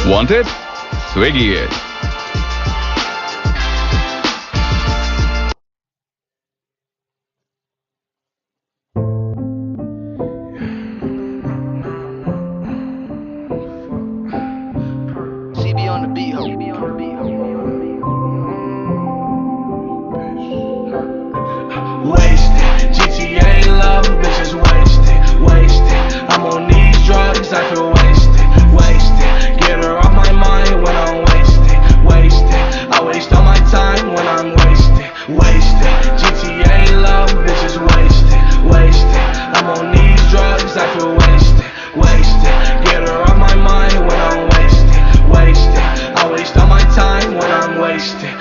Want it? Swiggy it. CB on the beat, ho. Wasted, GTA love, bitches wasted. I'm on these drugs, I feel wasted. Get her off my mind when I'm wasted. I waste all my time when I'm wasted. GTA love, bitches wasted. I'm on these drugs, I feel wasted. Get her off my mind when I'm wasted. I waste all my time when I'm wasted.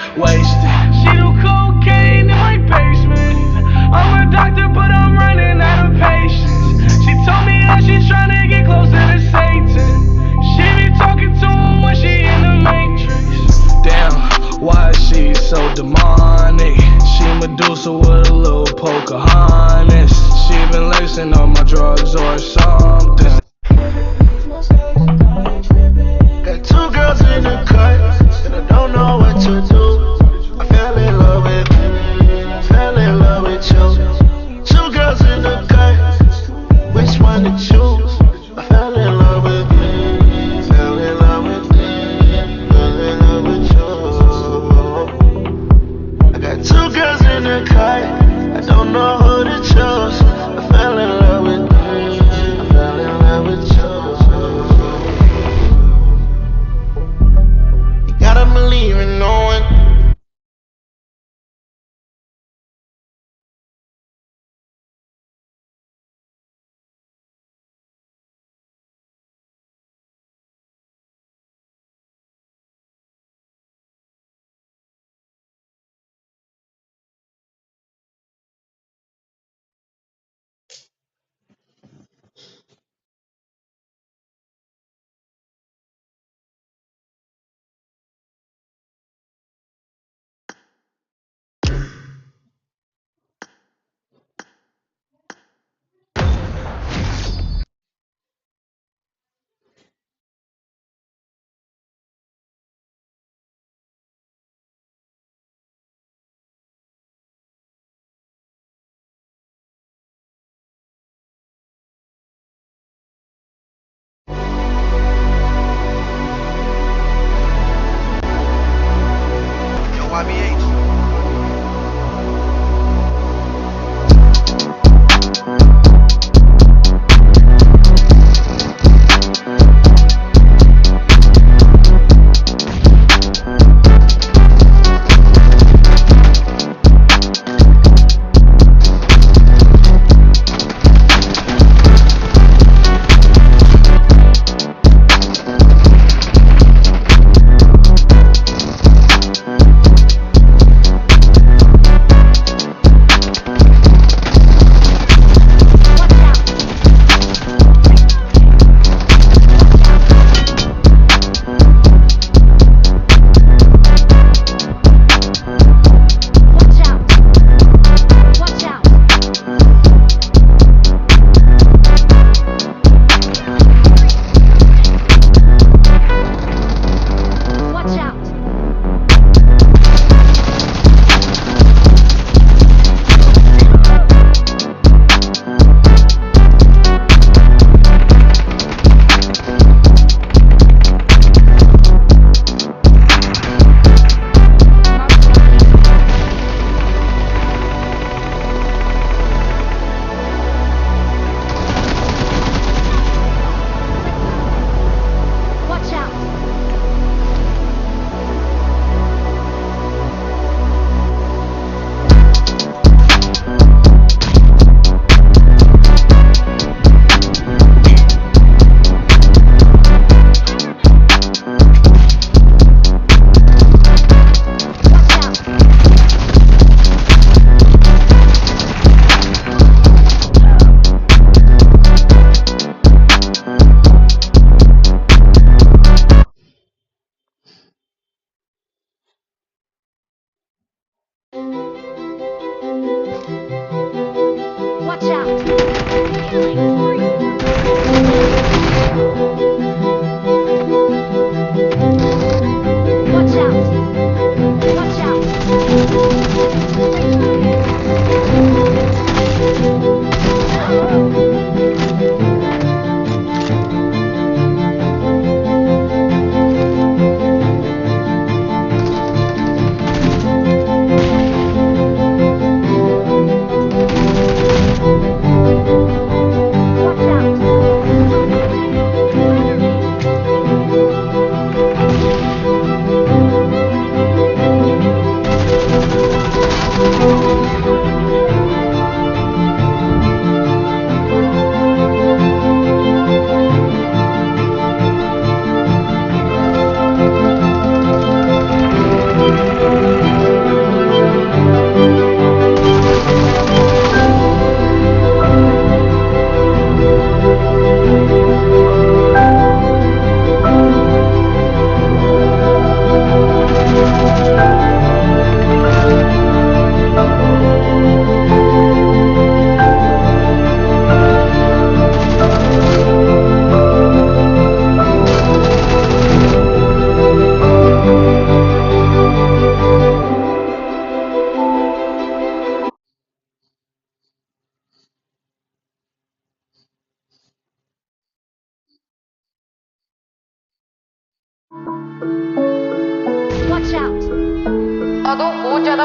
She do cocaine in my basement. I'm a doctor, but I'm running out of patience. She told me how she's trying to get closer to Satan. She be talking to him when she in the Matrix. Damn, why is she so demonic? She Medusa with a little Pocahontas. She been lacing on my drugs or something. Got two girls in the cut, and I don't know what to do. I fell in love with you, fell in love with you. Two girls in the cut, which one to choose? I fell in love with you, fell in love with you, fell in love with you. I got two girls in the cut, I don't know who to choose. I fell in love with you, I fell in love.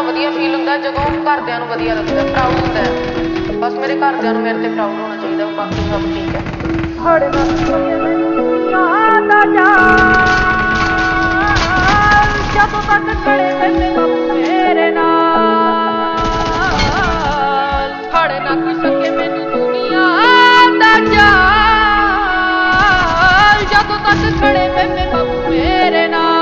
ਵਧੀਆ feel ਹੁੰਦਾ ਜਦੋਂ ਘਰਦਿਆਂ ਨੂੰ ਵਧੀਆ ਲੱਗਦਾ, proud ਹੁੰਦਾ ਹੈ। ਬਸ ਮੇਰੇ ਘਰਦਿਆਂ ਨੂੰ ਮੇਰੇ ਤੇ ਪ੍ਰਾਊਡ ਹੋਣਾ ਚਾਹੀਦਾ, ਬਾਕੀ ਸਭ ਠੀਕ ਹੈ। ਹੜ ਨਾ ਜਦੋਂ ਤੱਕ ਖੜੇ ਮੇਰੇ ਬਾਪੂ ਮੇਰੇ ਨਾਲ, ਹੜ ਨਾ ਕੋਈ ਸਕੇ ਮੈਨੂੰ ਦੁਨੀਆ ਦਾ ਜਾਲ, ਜਦੋਂ ਤੱਕ ਖੜੇ ਮੇਰੇ ਬਾਪੂ ਮੇਰੇ ਨਾਲ।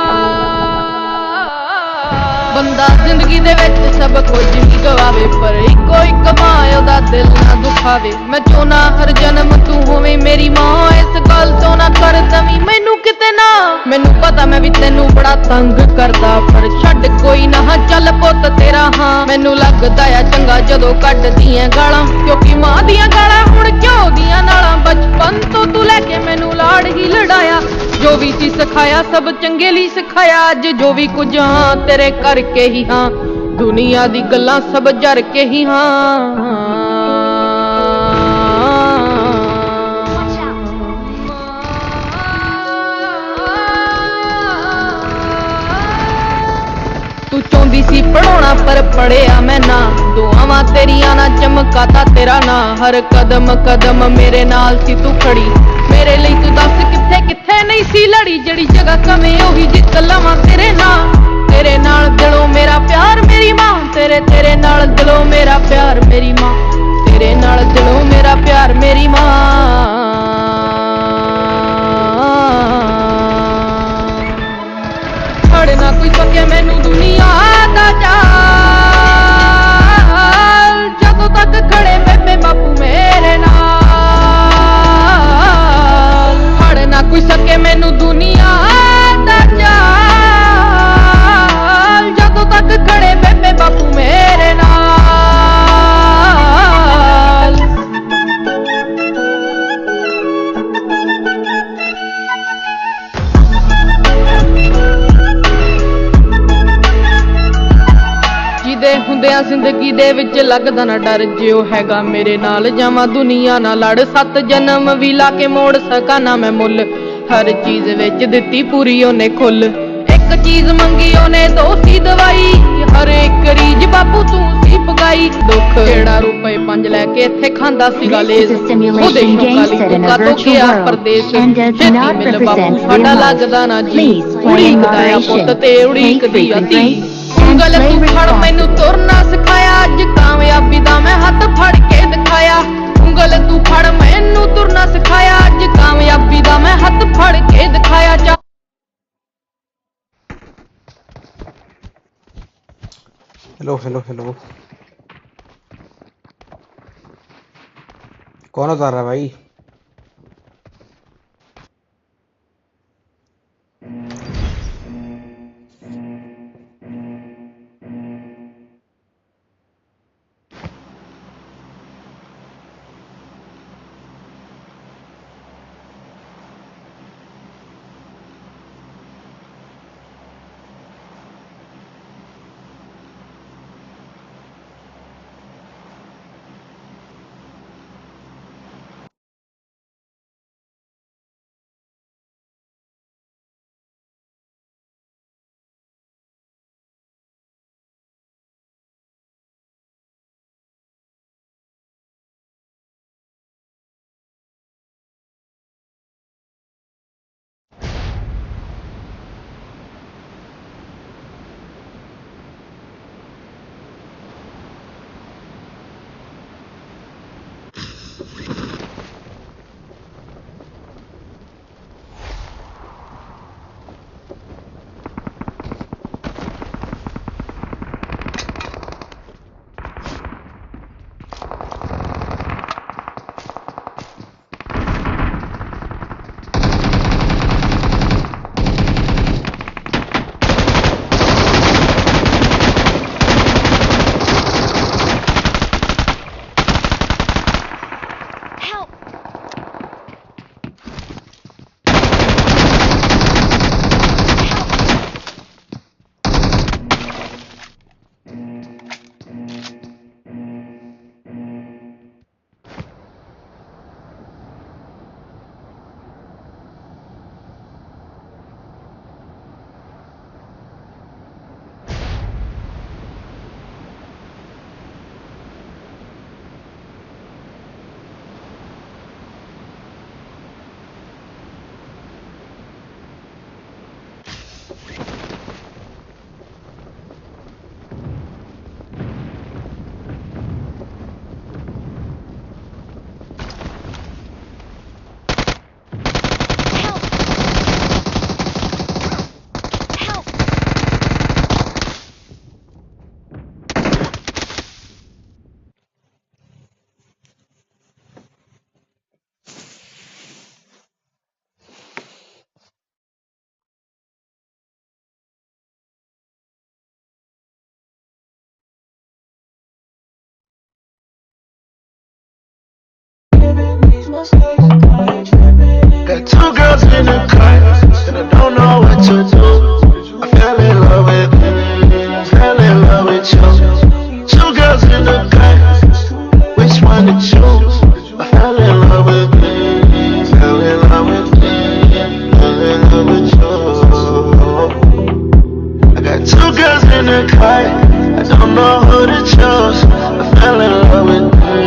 ਬੰਦਾ ਜ਼ਿੰਦਗੀ ਦੇ ਵਿੱਚ ਸਭ ਕੁਝ ਹੀ ਗਵਾਵੇ, ਪਰ ਇੱਕੋ ਇੱਕ ਮਾਂ ਉਹਦਾ ਦਿਲ ਨਾ ਦੁਖਾਵੇ। ਮੈਂ ਚਾਹੁੰਦਾ ਹਰ ਜਨਮ ਤੂੰ ਹੋਵੇਂ ਮੇਰੀ ਮਾਂ, ਇਸ ਗੱਲ ਤੋਂ ਨਾ ਕਰ ਦਵੀਂ ਮੈਨੂੰ ਕਿਤੇ ਨਾ। ਮੈਨੂੰ ਪਤਾ ਮੈਂ ਵੀ ਤੈਨੂੰ ਬੜਾ ਤੰਗ ਕਰਦਾ, ਪਰ ਛੱਡ ਕੋਈ ਨਾ ਚੱਲ ਪੁੱਤ ਤੇਰਾ ਹਾਂ। ਮੈਨੂੰ ਲੱਗਦਾ ਆ ਚੰਗਾ ਜਦੋਂ ਕੱਢਦੀਆਂ ਗਾਲਾਂ, ਕਿਉਂਕਿ ਮਾਂ ਦੀਆਂ ਗਾਲਾਂ ਹੁਣ ਘਿਓ ਦੀਆਂ ਨਾਲਾਂ। ਬਚਪਨ ਤੋਂ ਤੂੰ ਲੈ ਕੇ ਮੈਨੂੰ ਲਾੜ ਹੀ ਲੜਾਇਆ, ਜੋ ਵੀ ਸੀ ਸਿਖਾਇਆ ਸਭ ਚੰਗੇ ਲਈ ਸਿਖਾਇਆ। ਅੱਜ ਜੋ ਵੀ ਕੁਝ ਹਾਂ ਤੇਰੇ ਕਰਕੇ ਹੀ ਹਾਂ, ਦੁਨੀਆ ਦੀ ਗੱਲਾਂ ਸਭ ਜਰ ਕੇ ਹੀ ਹਾਂ। ਤੂੰ ਚਾਹੁੰਦੀ ਸੀ ਪੜਾਉਣਾ ਪਰ ਪੜਿਆ ਮੈਂ ਨਾ, ਦੁਆਵਾਂ ਤੇਰੀਆਂ ਨਾ ਚਮਕਾਤਾ ਤੇਰਾ ਨਾਂ। ਹਰ ਕਦਮ ਕਦਮ ਮੇਰੇ ਨਾਲ ਸੀ ਤੂੰ ਖੜੀ, ਮੇਰੇ ਲਈ ਤੂੰ ਦੱਸ ਕਿੱਥੇ ਕਿੱਥੇ ਨਹੀਂ ਸੀ ਲੜੀ। ਜਿਹੜੀ ਜਗ੍ਹਾ ਕਵੇਂ ਉਹੀ ਜਿੱਤ ਲਵਾਂ ਤੇਰੇ ਨਾਲ, ਤੇਰੇ ਨਾਲ ਦਿਲੋਂ ਮੇਰਾ ਪਿਆਰ ਮੇਰੀ ਮਾਂ। ਤੇਰੇ ਨਾਲ ਦਿਲੋਂ ਮੇਰਾ ਪਿਆਰ ਮੇਰੀ ਮਾਂ, ਤੇਰੇ ਨਾਲ ਦਿਲੋਂ ਮੇਰਾ ਪਿਆਰ ਮੇਰੀ ਮਾਂ। ਛੱਡ ਨਾ ਕੋਈ ਸਕੇ ਮੈਨੂੰ ਦੁਨੀਆ ਦਾ ਜਾਲ, ਜਦੋਂ ਤੱਕ ਖੜੇ ਮੇਰੇ ਬਾਪੂ ਮੇਰੇ ਨਾਲ। ਛੱਡ ਨਾ ਕੋਈ ਸਕੇ ਮੈਨੂੰ ਦੁਨੀਆ ਦਾ ਜਾਲ, ਜਦੋਂ ਤੱਕ ਖੜੇ ਮੇਰੇ ਬਾਪੂ ਮੇਰੇ ਨਾਲ। ਜਿਹਦੇ ਹੁੰਦਿਆਂ ਜ਼ਿੰਦਗੀ ਦੇ ਵਿੱਚ ਲੱਗਦਾ ਨਾ ਡਰ, ਜੇ ਉਹ ਹੈਗਾ ਮੇਰੇ ਨਾਲ ਜਾਵਾਂ ਦੁਨੀਆ ਨਾਲ ਲੜ। 7 ਜਨਮ ਵੀ ਲਾ ਕੇ ਮੋੜ ਸਕਾਂ ਨਾ ਮੈਂ ਮੁੱਲ, ਹਰ ਚੀਜ਼ ਵਿੱਚ ਦਿੱਤੀ ਪੂਰੀ ਉਹਨੇ ਖੁੱਲ। ਇੱਕ ਚੀਜ਼ ਮੰਗੀ ਉਹਨੇ ਦੋ ਸੀ ਦਵਾਈ, ਹਰ ਇੱਕ ਰੀਝ ਬਾਪੂ ਤੂੰ ਸੀ ਪਗਾਈ। ਦੁੱਖ ਜਿਹੜਾ ਰੁਪਏ 5 ਲੈ ਕੇ ਇੱਥੇ ਖਾਂਦਾ ਸੀਗਾ ਲੇਜ਼, ਉਹਦੇ ਸ਼ੌਕਾਂ ਤੋਂ ਗਿਆ ਪਰਦੇਸ। ਛੇਤੀ ਮਿਲ ਬਾਪੂ ਸਾਡਾ ਲੱਗਦਾ ਨਾ ਜੀ, ਉਡੀਕਦਾ ਆ ਪੁੱਤ ਤੇ ਉਡੀਕਦੀ ਆ ਧੀ। ਉਂਗਲ ਤੂੰ ਫੜ ਮੈਨੂੰ ਤੁਰਨਾ ਸਿਖਾਇਆ, ਅੱਜ ਕਾਮਯਾਬੀ ਦਾ ਮੈਂ ਹੱਥ ਫੜ ਕੇ ਦਿਖਾਇਆ। ਉਂਗਲ ਤੂੰ ਫੜ ਮੈਨੂੰ ਤੁਰਨਾ ਸਿਖਾਇਆ, ਅੱਜ ਕਾਮਯਾਬੀ ਦਾ ਮੈਂ ਹੱਥ ਫੜ ਕੇ ਦਿਖਾਇਆ। हेलो हेलो हेलो, कौन उतार रहा है भाई? got two girls in the car, and I don't know what to do. I fell in love with you. Two girls in the car, which one to choose? I fell in love with you. Fell in love with you. Fell in love with you. I got two girls in the car, I don't know who to choose. I fell in love with you.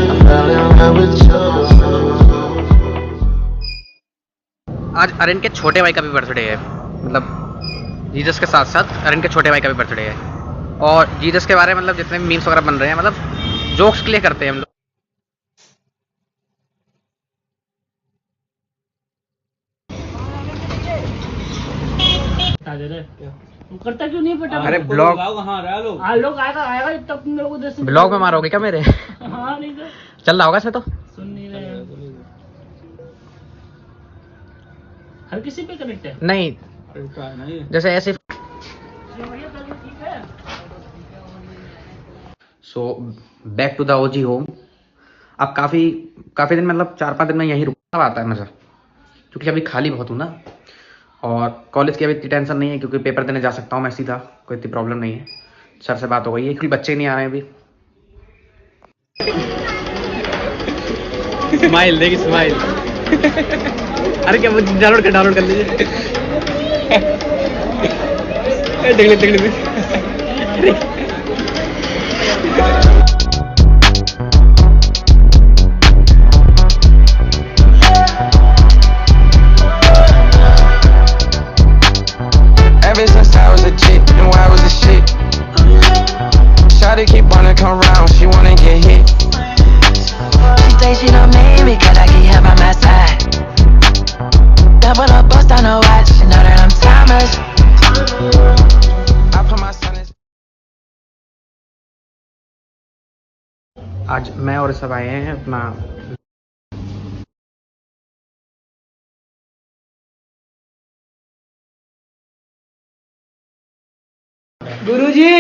I fell in love with you. आज अरिन के छोटे भाई का भी birthday है, मतलब Jesus के साथ साथ अरिन के छोटे भाई का भी बर्थडे है। और जीसस के बारे में मतलब जितने मीम्स वगैरह बन रहे हैं, मतलब जोक्स के लिए करते हैं हम लोग। करता क्यों नहीं पटा? अरे ब्लॉग लोग आएगा तब तुम लोग उधर से ब्लॉग में मारोगे क्या मेरे? हाँ नहीं तो चल रहा होगा इसमें तो। सुन नहीं रहे। हर किसी पे कनेक्ट है? नहीं, जैसे ऐसे। So back to the OG home. अब काफ़ी दिन मतलब 4-5 दिन में यहीं रुकना आता है मज़ा, क्योंकि अभी खाली बहुत हूँ ना। और कॉलेज की अभी इतनी टेंशन नहीं है, क्योंकि पेपर देने जा सकता हूँ मैं सीधा, कोई इतनी प्रॉब्लम नहीं है। सर से बात हो गई है, क्योंकि बच्चे नहीं आ रहे हैं अभी। स्माइल देखिए, स्माइल। अरे क्या डाउनलोड कर लीजिए। देख लीजिए। Ever since I was a chick, knew I was a shit. Shawty keep wanna come round, she wanna get hit. She say she don't need me 'cause I keep her by my side. Double up, bust on her watch, she know that I'm timeless. I put my son in. आज मैं और सब आए हैं अपना गुरुजी,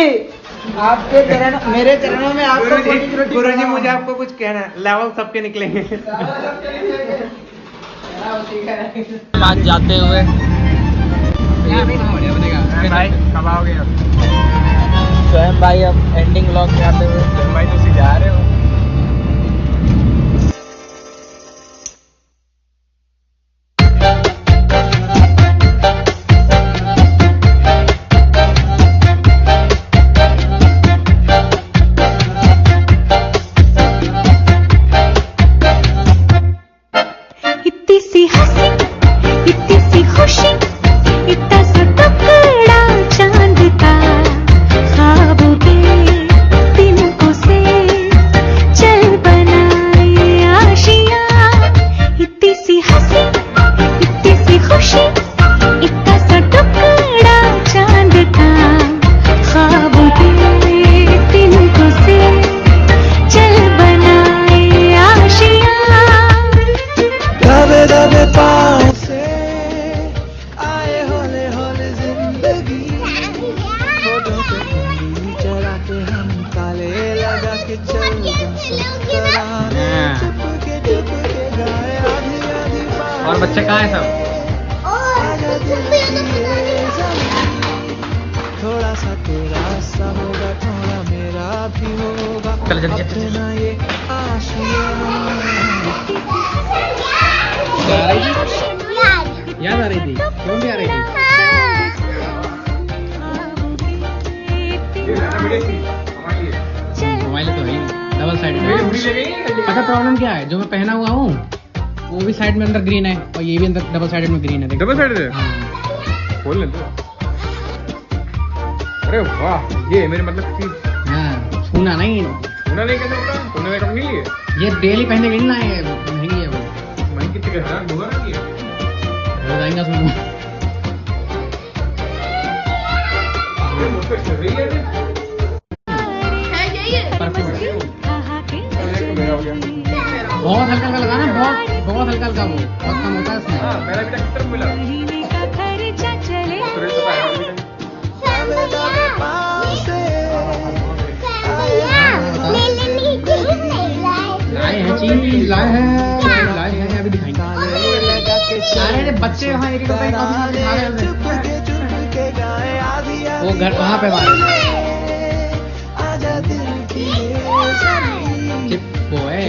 आपके चरण मेरे चरणों में आपको गुरुजी मुझे आपको कुछ कहना है। लेवल सबके निकलेंगे। आज जाते हुए भाई कब आओगे अब? स्वयं भाई अब एंडिंग व्लॉग में आते हुए भाई तुम जा रहे हो? और बच्चे कहाँ हैं सब? थोड़ा सा तेरा सा होगा, थोड़ा मेरा भी होगा। चल जल्दी अपना ये आशिया। याद आ रही थी? क्यों भी आ रही थी? मोबाइल तो है डबल साइड। पता प्रॉब्लम क्या है? जो मैं पहना हुआ हूँ वो भी साइड में अंदर ग्रीन है, और ये भी अंदर डबल साइड में ग्रीन है। डबल साइड है? खोल ले तो। अरे वाह, ये मेरे मतलब कि हाँ, छूना नहीं। छूना नहीं कैसे होता? तुमने मेकअप नहीं लिए? ये डेली पहने गई ना, ये महंगी है वो। महंगी कितने का है? 2000 की है? हो जाएगा सुनो। बहुत हल्का हल्का लगाना, बहुत हल्का हल्का, वो बहुत कम होता है इसमें। हाँ, मेरा भी कितना मिला? लाए हैं चीज, लाए हैं अभी दिखाएंगे। बच्चे वहाँ एक रुपए वो घर वहाँ पे मारे वो है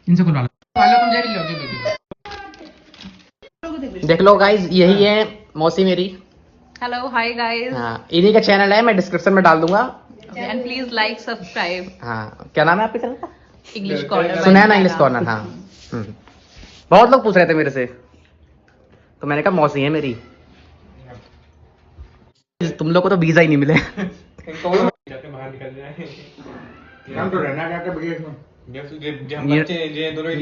इनसे खुला लो तुम देख लो देख लो गाइस यही है मौसी मेरी हेलो हाय गाइस हाँ इन्हीं का चैनल है मैं डिस्क्रिप्शन में डाल दूंगा एंड प्लीज लाइक सब्सक्राइब हाँ क्या नाम है आपके चैनल का इंग्लिश कॉर्नर सुना है ना इंग्लिश कॉर्नर हाँ बहुत लोग पूछ रहे थे मेरे से तो मैंने कहा मौसी है मेरी तुम लोग को तो वीजा ही नहीं मिले हम तो रहना चाहते भैया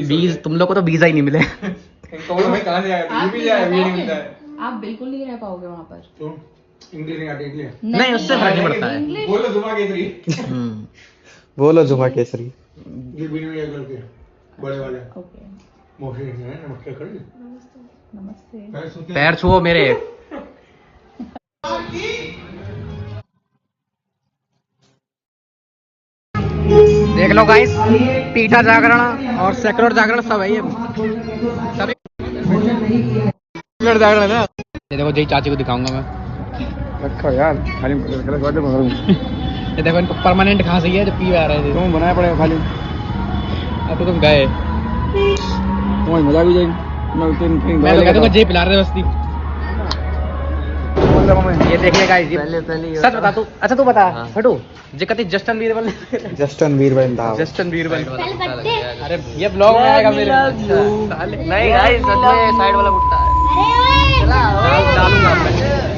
बीज तुम लोग को तो वीजा ही नहीं मिले कहाँ से आया भी जाए नहीं मिलता है आप बिल्कुल नहीं रह पाओगे वहाँ पर तो इंग्लिश नहीं आती इसलिए नहीं उससे फर्क नहीं पड़ता है बोलो जुमा केसरी बोलो जुमा केसरी ये वीडियो ये करके बड़े वाले ओके मौसी हैं नमस्ते कर ली नमस्ते पैर छुओ मेरे देख लो गाइस पीटा जागरण और सेकुलर जागरण सब है ये सभी सेकुलर जागरण है ना ये देखो जय चाची को दिखाऊंगा मैं रखो यार खाली गलत बात है ये देखो इनको परमानेंट खांसी है जो पी आ रहे थे तुम बनाया पड़ेगा खाली अब तो तुम गए तुम्हारी मजा भी जाएगी मैं तो कहता हूँ जय पिला रहे बस्ती ये देखिए गाइस ये सच बता तू अच्छा तू बता फटू जे कहते जस्टिन बीरबल जस्टिन बीरबल था जस्टिन बीरबल अरे ये ब्लॉग में आएगा मेरे नहीं गाइस साइड वाला भुट्टा है डालूंगा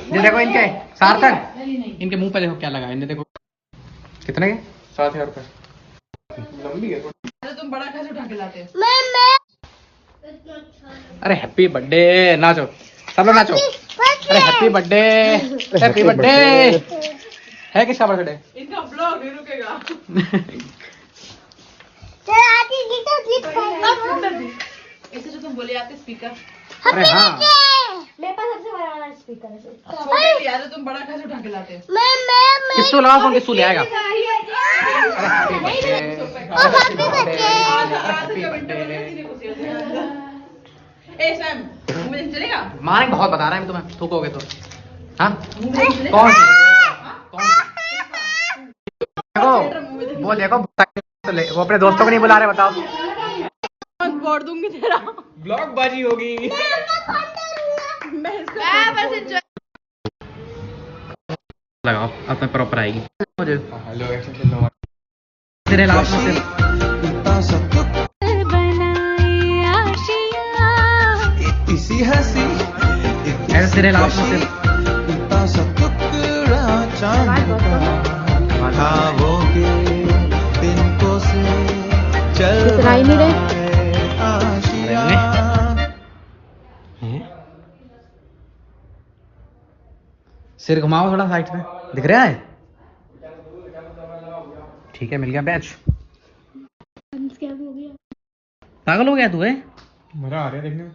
ये देखो इनके सार्थक इनके मुंह पे देखो क्या लगा इनने देखो कितने के 7,000 रुपए लंबी है तुम बड़ा खर्च उठा के लाते अरे हैप्पी बर्थडे नाचो सब लोग नाचो अरे हैप्पी बर्थडे है किसका बर्थडे इनका ब्लॉग नहीं रुकेगा ऐसे जो तुम बोले आते स्पीकर अरे हाँ मेरे पास सबसे बड़ा वाला स्पीकर है छोटे यार तुम बड़ा खर्च उठा के लाते किस्सू लगाओ फोन किस्सू ले आएगा ए सैम मुझे चलेगा मारे बहुत बता रहा है तुम्हें थूकोगे तो हाँ कौन देखो वो देखो वो अपने दोस्तों को नहीं बुला रहे बताओ बोल दूंगी तेरा ब्लॉग बाजी होगी लगाओ अब मैं प्रॉपर आएगी मुझे हेलो ऐसे खेलने वाला तेरे अलावा से इसी हंसी ऐसे तेरे अलावा से इतना सब टुकड़ा चांद का ख्वाबों के तिनको से चल नहीं रहे सिर घुमाओ थोड़ा साइड में दिख रहा है ठीक है मिल गया बैच पागल हो गया तू है मजा आ रहा है देखने में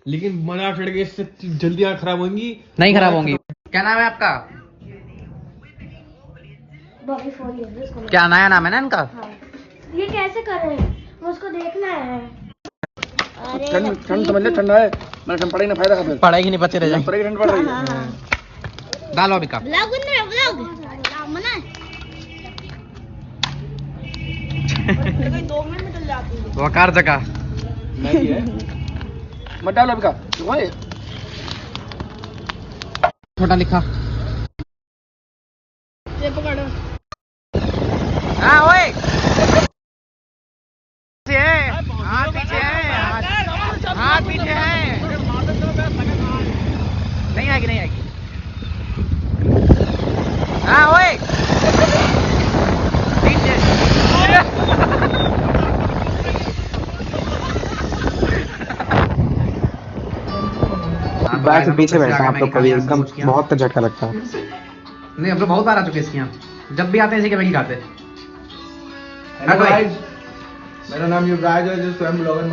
लेकिन मजा चढ़ गया इससे जल्दी आँख खराब होंगी नहीं खराब होंगी क्या नाम है आपका क्या नया नाम है ना इनका ये कैसे कर रहे हैं मुझको देखना है ठंड समझ ले ठंडा है मैंने पढ़ाई ना फायदा का पढ़ाई की नहीं पते रह जाए पढ़ाई ठंड पड़ रही है डालो अभी का वकार जगह मत डालो अभी का छोटा लिखा हाँ ओए हाँ पीछे है हाँ पीछे है नहीं आएगी नहीं आएगी हाँ ओए पीछे बैक से पीछे बैठा आप लोग कभी एकदम बहुत झटका लगता है नहीं हम लोग बहुत बार आ चुके हैं इसके यहाँ जब भी आते हैं इसी के वही खाते हैं मेरा नाम युवराज है जो स्वयं ब्लॉगर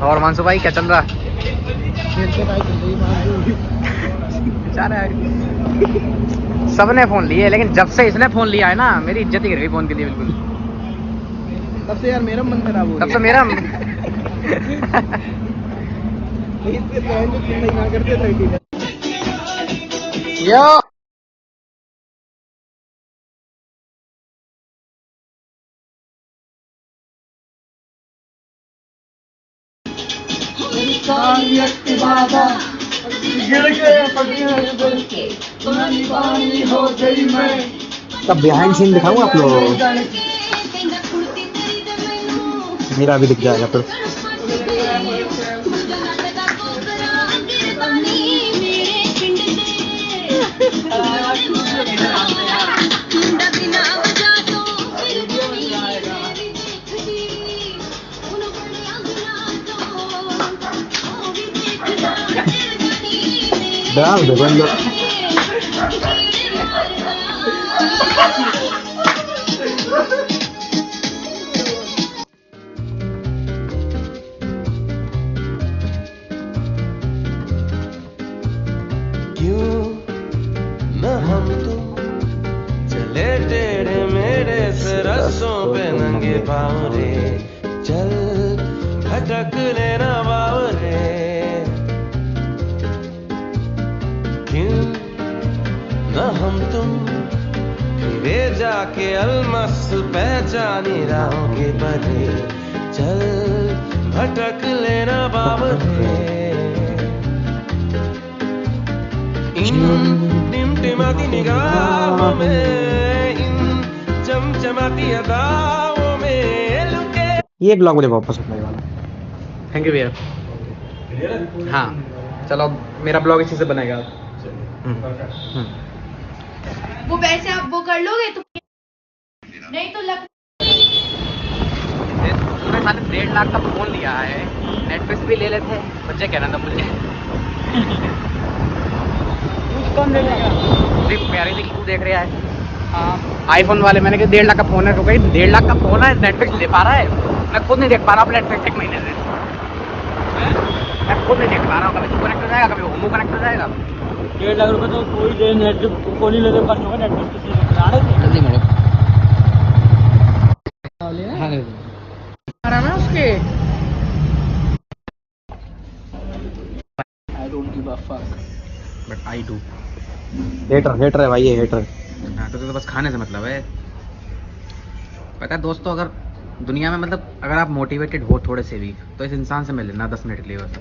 और मानसू भाई क्या चल रहा बेचारा सबने फोन लिए, लेकिन जब से इसने फोन लिया है ना मेरी इज्जत ही गिर गई फोन के लिए बिल्कुल। तब से यार मेरा मन खराब हो तब से मेरा यो तब बिहाइंड सीन दिखाऊं आप लोगों को, मेरा भी दिख जाएगा फिर। डाल दे बंद। क्यों न हम तुम चले टेढ़े मेढ़े से रस्सों पे नंगे पाँव रे, चल भटक लेना बावरे। क्यों न हम तुम फिरे जाके अलमस पहचानी राहों के परे, चल भटक लेना बावरे। इन टिमटिमाती निगाहों में, इन चमचमाती अदाओं में लुके। ये ब्लॉग मुझे बहुत पसंद आया। थैंक यू भैया। हाँ चलो मेरा ब्लॉग इसी से बनेगा। वो पैसे आप वो कर लोगे तो नहीं तो लग मैंने 1.5 लाख का फोन लिया है, नेटफ्लिक्स भी ले लेते हैं, बच्चे कहना था मुझे कौन देखेगा, प्यारी सी क्यों देख रहा है। हाँ आईफोन वाले मैंने कहा 1.5 लाख का फोन है, तो कहीं 1.5 लाख का फोन है नेटफ्लिक्स ले पा रहा है, मैं खुद नहीं देख पा रहा हूँ नेटफ्लिक्स 1 महीने से, मैं खुद नहीं देख पा रहा हूँ। कभी तू कनेक्ट हो जाएगा, कभी होमो कनेक्ट हो जाएगा। 1.5 लाख रुपए तो कोई दे नेटफ्लिक्स को नहीं लेते, खर्च होगा नेटफ्लिक्स किसी जल्दी मोड़ो। आराम है उसके। I don't give a fuck. But I do. Hater है भाई, ये हेटर। हाँ तो बस खाने से मतलब है। पता है दोस्तों, अगर दुनिया में मतलब अगर आप मोटिवेटेड हो थोड़े से भी, तो इस इंसान से मिल लेना 10 मिनट के लिए बस।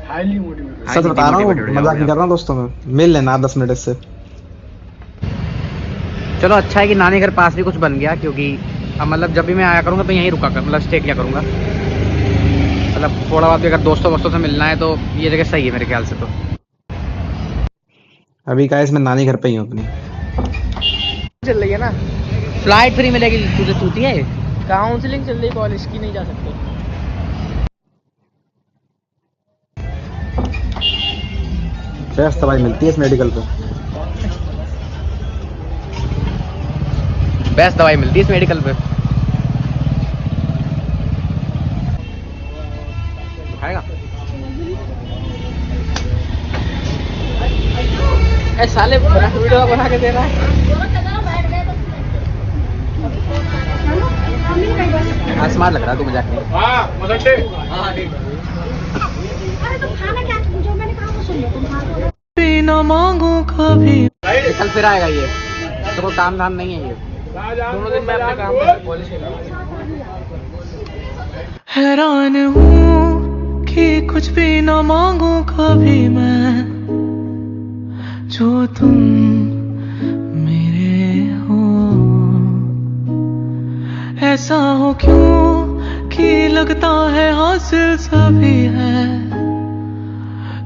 Highly motivated. सच बता रहा हूँ, मजाक नहीं कर रहा हूँ दोस्तों में, मिल लेना 10 मिनट इससे। चलो अच्छा है कि नानी घर पास भी कुछ बन गया, क्योंकि अब मतलब जब भी मैं आया करूँगा तो यहीं रुका कर, मतलब स्टे किया करूँगा। मतलब थोड़ा बहुत भी अगर दोस्तों से मिलना है तो ये जगह सही है मेरे ख्याल से। तो अभी गाइस मैं नानी घर पे ही हूँ अपनी। चल रही है ना, फ्लाइट फ्री मिलेगी तुझे, तूती है। काउंसलिंग चल रही कॉलेज की, नहीं जा सकते। बेस्ट दवाई मिलती है इस मेडिकल पे। बेस्ट दवाई मिलती है इस मेडिकल पे। खाएगा ए साले वीडियो बना के दे रहा है। हाँ स्मार्ट लग रहा है, तू मजाक नहीं। अरे तो खाना क्या, जो मैंने कहा वो सुन लो, तुम खा लो। बिना मांगू कभी कल फिर आएगा ये, तो कोई काम धाम नहीं है ये। दोनों दिन मैं अपने काम पे कॉलेज के लिए। हैरान हूँ कि कुछ भी ना मांगू कभी मैं, जो तुम मेरे हो। ऐसा हो क्यों कि लगता है हासिल सभी है,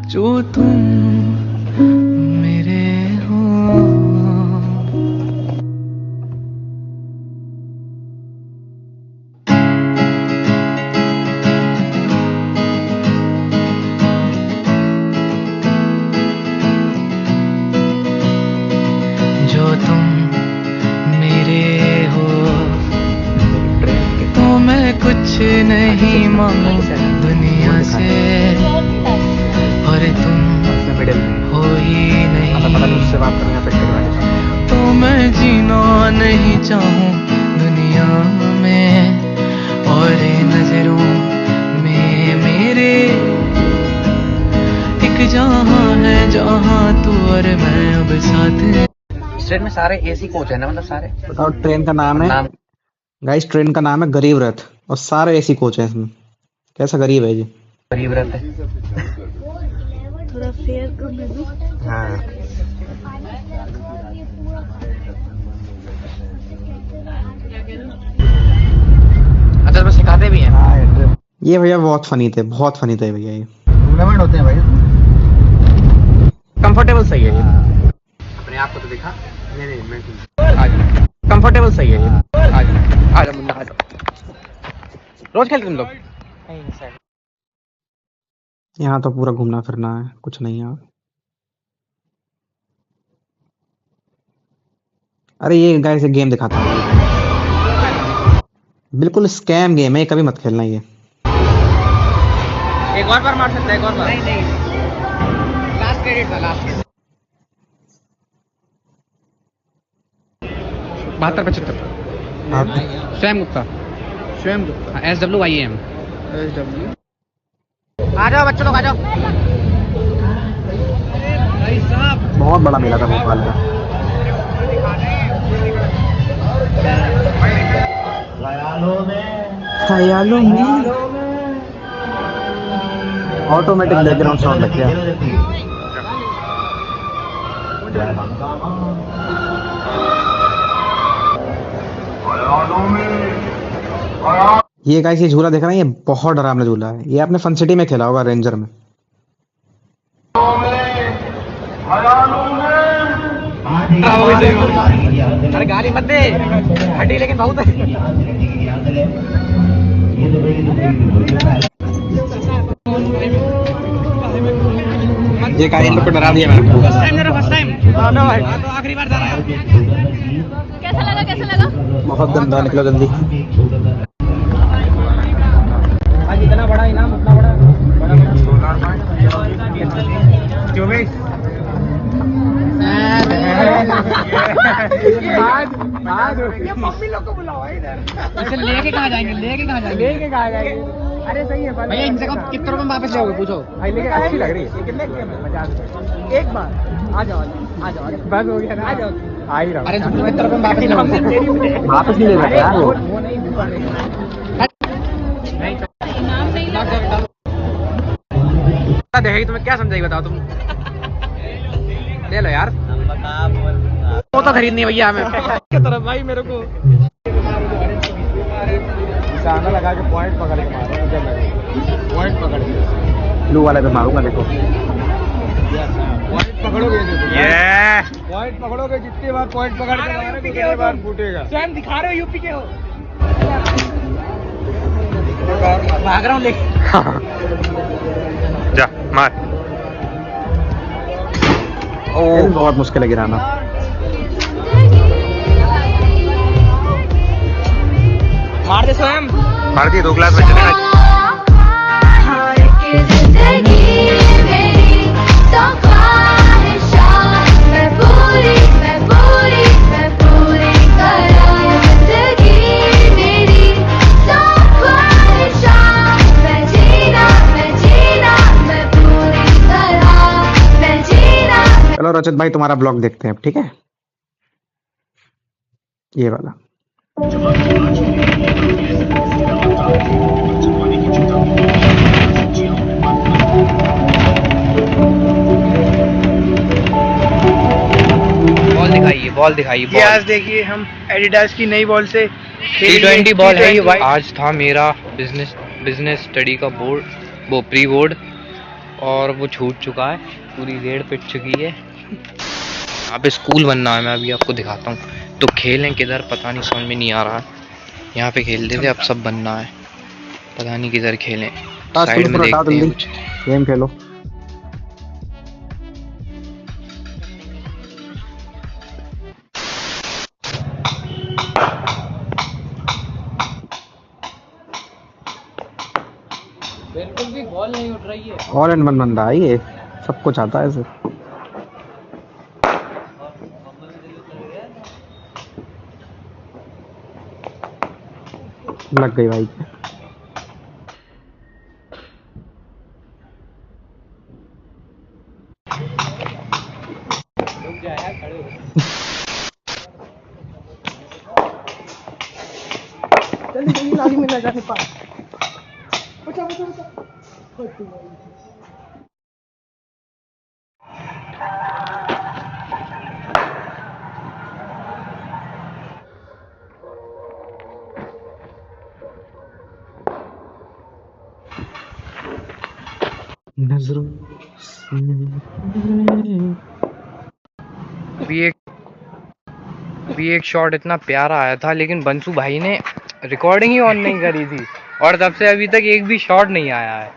जो तुम मेरे हो। जो तुम मेरे हो, तो मैं कुछ नहीं मांगू दुनिया से, और तुम मिडिल में हो ही नहीं, पता नहीं उससे बात करने अफेक्टेड वाले। तो मैं जीना नहीं चाहूं दुनिया में, और नजरों में मेरे एक जहां है जहां तू और मैं अब साथ। इस ट्रेन में सारे एसी कोच है ना, मतलब सारे। बताओ ट्रेन का नाम है गाइस, ट्रेन का नाम है गरीब रथ और सारे एसी कोच हैं इसमें। कैसा गरीब है जी? गरीब रथ है। थोड़ा फेयर कम है ना। हाँ अच्छा तो सिखाते भी हैं। ये भैया बहुत फनी थे, बहुत फनी थे भैया। ये टूर्नामेंट होते हैं भाई। कंफर्टेबल सही है ये। अपने आप को तो दिखा। नहीं मैं आज कंफर्टेबल सही है ये। आज मुन्ना आ जाओ। रोज खेलते तुम लोग? यहाँ तो पूरा घूमना फिरना है, कुछ नहीं है। अरे ये गाइस एक गेम दिखाता हूँ, बिल्कुल स्कैम गेम है, कभी मत खेलना ये। एक और बार मार सकता है, एक और बार। नहीं लास्ट क्रेडिट था, लास्ट 72-75। स्वयं गुप्ता। SWIAM। आ जाओ बच्चों लोग, आ जाओ। बहुत बड़ा मेला था भोपाल का। ख्यालों में ऑटोमेटिक बैकग्राउंड साउंड लग गया। ये गाइस ये झूला देख रहे हैं, ये बहुत डरावना झूला है। ये आपने फन सिटी में खेला होगा, रेंजर में। अरे गाली मत दे, हड्डी लेकिन बहुत है। ये गाड़ी लोग को डरा दिया मैंने। फर्स्ट टाइम तो आखिरी बार जा रहा है। कैसा लगा, कैसा लगा? बहुत गंदा, निकलो जल्दी। आज इतना बड़ा इनाम, उतना बड़ा मम्मी लोग को बुलाओ इधर। लेके कहाँ जाएंगे, लेके कहाँ जाएंगे? अरे सही है भैया इनसे कितने रुपए में वापस जाओगे, पूछो। भाई लेकिन अच्छी लग रही है। कितने की है? 50। एक बार आ जाओ, आ जाओ, बस हो गया ना। आ जाओ, आ ही रहा हूं। अरे कितने रुपए में वापस जाओगे? वापस नहीं ले सकते यार वो। नहीं देखेगी तुम्हें क्या समझेगी, बताओ तुम। ले लो यार, वो तो खरीदनी है भैया हमें। की तरफ भाई मेरे को निशाना लगा के पॉइंट पकड़ के मारो। मुझे लगा पॉइंट पकड़ के ब्लू वाले पे मारूंगा, देखो। पॉइंट पकड़ोगे, देखो पॉइंट पकड़ोगे, जितनी बार पॉइंट पकड़ के मारोगे उतनी बार फूटेगा। स्वयं दिखा रहे हो यूपी के हो। भाग रहा हूँ लेके। जा मार। बहुत मुश्किल है गिराना। मार दे स्वयं, मार दिए, 2 ग्लास में चलेगा। चलो रचित भाई तुम्हारा ब्लॉग देखते हैं अब, ठीक है? ये वाला। बॉल दिखाइए। ये आज देखिए हम एडिडास की नई बॉल से T20 बॉल है ये भाई। आज था मेरा बिजनेस स्टडी का बोर्ड, वो प्री बोर्ड, और वो छूट चुका है, पूरी रेड पिट चुकी है। यहाँ पे स्कूल बनना है, मैं अभी आपको दिखाता हूँ। तो खेलें किधर पता नहीं, समझ में नहीं आ रहा है। यहाँ पे खेलते थे, अब सब बनना है, पता नहीं किधर खेलें। साइड में देखते हैं कुछ। गेम खेलो। बिल्कुल भी बॉल नहीं उठ रही है। ऑल एंड वन बंदा है ये। सब कुछ आता है इसे। लग गई भाई। नाली में ना जाने पाए। नजरों भी एक शॉट इतना प्यारा आया था, लेकिन बंसू भाई ने रिकॉर्डिंग ही ऑन नहीं करी थी और तब से अभी तक एक भी शॉट नहीं आया है।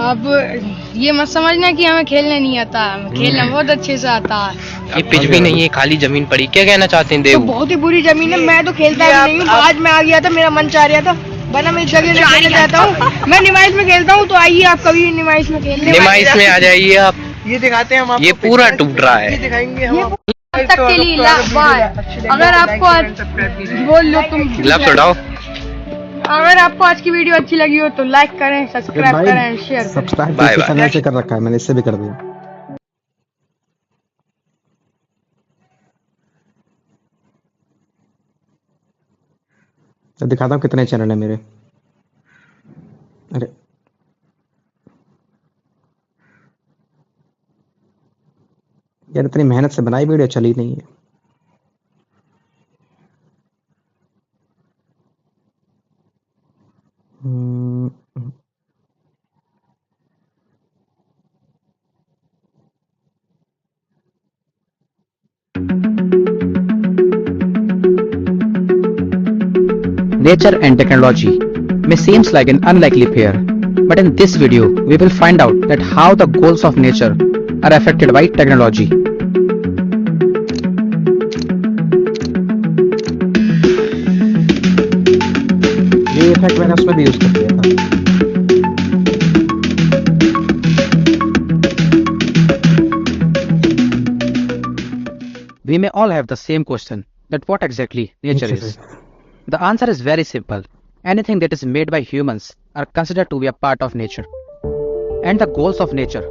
अब ये मत समझना कि हमें खेलने नहीं आता, हमें खेलना बहुत अच्छे से आता है। ये पिच भी नहीं है, खाली जमीन पड़ी। क्या कहना चाहते हैं देव? तो बहुत ही बुरी जमीन है, मैं तो खेलता भी नहीं हूँ। आज मैं आ गया था, मेरा मन चाह रहा था, वरना मैं जगह खेलने जाता हूँ। मैं निमाइश में खेलता हूँ, तो आइए आप कभी निमाइश में खेलने। निमाइश में आ जाइए आप। ये दिखाते हैं हम आपको। ये पूरा टूट रहा है। ये दिखाएंगे हम तक के लिए अगर आपको आज बोल लो तुम ग्लव्स उठाओ। अगर आपको आज की वीडियो अच्छी लगी हो तो लाइक करें, सब्सक्राइब करें, शेयर करें। सब्सक्राइब चैनल से कर रखा है मैंने, इससे भी कर दिया। तो दिखाता हूँ कितने चैनल है मेरे। अरे यार इतनी मेहनत से बनाई वीडियो चली नहीं है। Nature and technology may seems like an unlikely pair, but in this video we will find out that how the goals of nature are affected by technology. ये इफेक्ट मैंने उसमें भी यूज कर दिया था। We may all have the same question, that what exactly nature is. The answer is very simple. Anything that is made by humans are considered to be a part of nature. And the goals of nature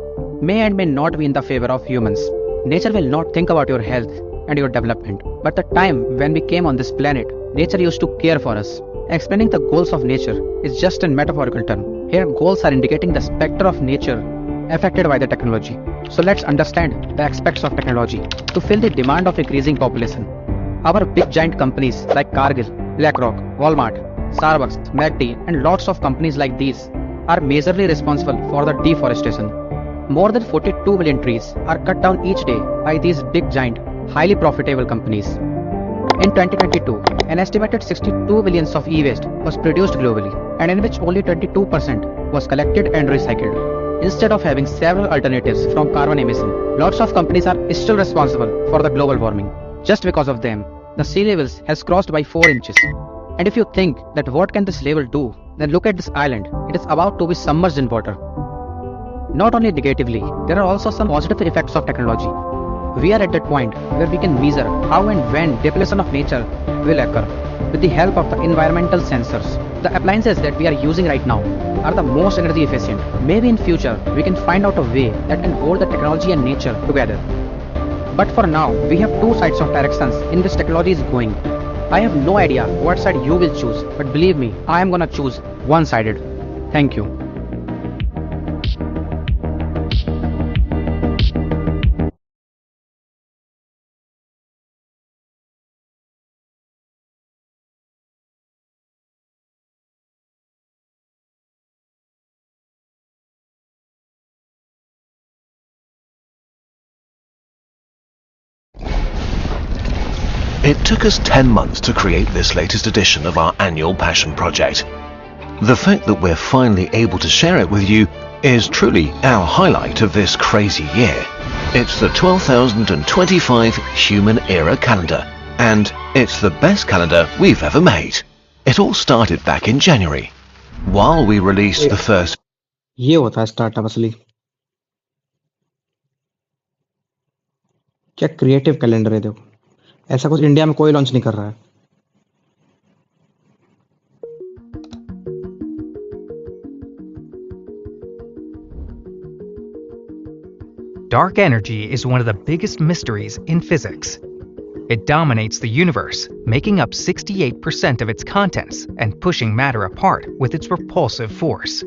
may and may not be in the favor of humans. Nature will not think about your health and your development. But the time when we came on this planet, nature used to care for us. Explaining the goals of nature is just a metaphorical term. Here goals are indicating the specter of nature affected by the technology. So let's understand the aspects of technology to fill the demand of increasing population. Our big giant companies like Cargill, BlackRock, Walmart, Starbucks, McD and lots of companies like these are majorly responsible for the deforestation. More than 42 million trees are cut down each day by these big giant, highly profitable companies. In 2022, an estimated 62 million of e-waste was produced globally, and in which only 22% was collected and recycled. Instead of having several alternatives from carbon emission, lots of companies are still responsible for the global warming. Just because of them, the sea levels has crossed by 4 inches. And if you think that what can this level do, then look at this island. It is about to be submerged in water. Not only negatively, there are also some positive effects of technology. We are at that point where we can measure how and when depletion of nature will occur with the help of the environmental sensors. The appliances that we are using right now are the most energy efficient. Maybe in future we can find out a way that can hold the technology and nature together. But for now, we have two sides of directions in which technology is going. I have no idea what side you will choose, but believe me, I am gonna choose one-sided. Thank you. It took us 10 months to create this latest edition of our annual passion project. The fact that we're finally able to share it with you is truly our highlight of this crazy year. It's the 12,025 Human Era calendar, and it's the best calendar we've ever made. It all started back in January, while we released the first. ये होता है startup असली। क्या creative calendar है, देखो ऐसा कुछ India में कोई लॉन्च नहीं कर रहा है। Dark energy is one of the biggest mysteries in physics. It dominates the universe, making up 68% of its contents and pushing matter apart with its repulsive force.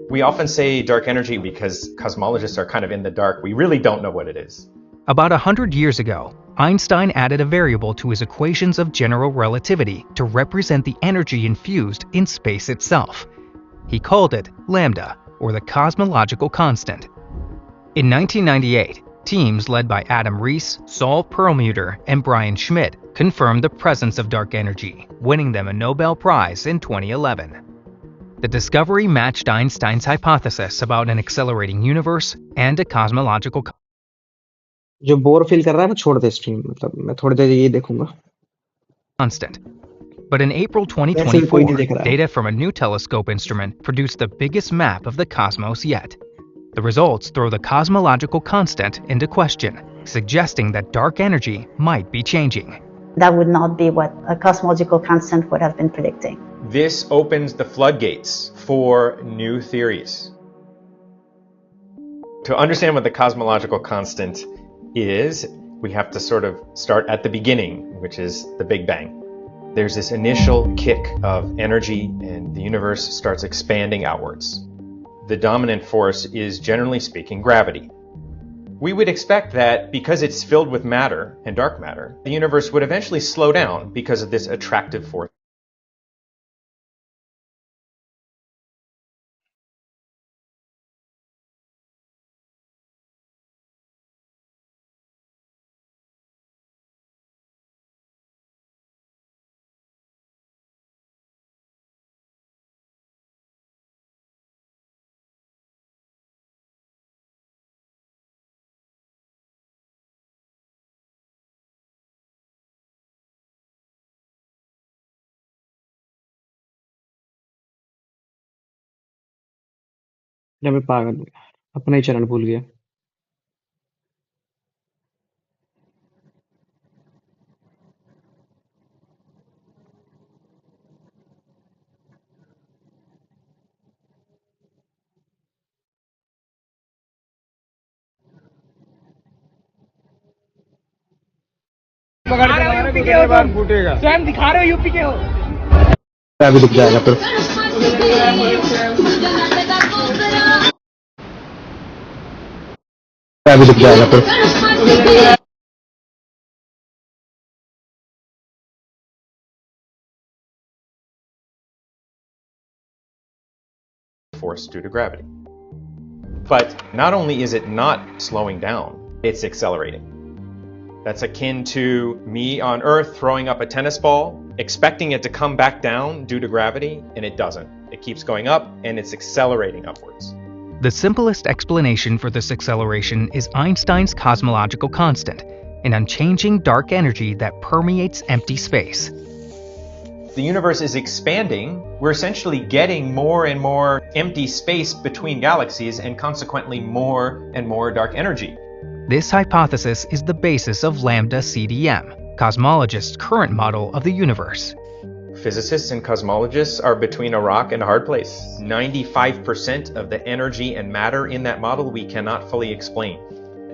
We often say dark energy because cosmologists are kind of in the dark. We really don't know what it is. About 100 years ago, Einstein added a variable to his equations of general relativity to represent the energy infused in space itself. He called it lambda, or the cosmological constant. In 1998, teams led by Adam Rees, Saul Perlmutter, and Brian Schmidt confirmed the presence of dark energy, winning them a Nobel Prize in 2011. The discovery matched Einstein's hypothesis about an accelerating universe and a cosmological जो bore feel कर रहा है वो छोड़ दे stream, मतलब मैं थोड़ी देर ये देखूंगा। constant. But in April 2024, data from a new telescope instrument produced the biggest map of the cosmos yet. The results throw the cosmological constant into question, suggesting that dark energy might be changing. That would not be what a cosmological constant would have been predicting. This opens the floodgates for new theories. To understand what the cosmological constant is, we have to sort of start at the beginning, which is the Big Bang. There's this initial kick of energy and the universe starts expanding outwards. The dominant force is, generally speaking, gravity. We would expect that because it's filled with matter and dark matter, the universe would eventually slow down because of this attractive force. जब मैं पागल हूँ, अपना ही चरण भूल गया। UP के हो तुम, स्वयं दिखा रहे हो यूपी के हो। अभी दिख जाएगा फिर। अभी दिख जाएगा फिर। Force due to gravity. But not only is it not slowing down, it's accelerating. That's akin to me on Earth throwing up a tennis ball, expecting it to come back down due to gravity, and it doesn't. It keeps going up, and it's accelerating upwards. The simplest explanation for this acceleration is Einstein's cosmological constant, an unchanging dark energy that permeates empty space. The universe is expanding. We're essentially getting more and more empty space between galaxies, and consequently more and more dark energy. This hypothesis is the basis of Lambda CDM, cosmologists' current model of the universe. Physicists and cosmologists are between a rock and a hard place. 95% of the energy and matter in that model we cannot fully explain.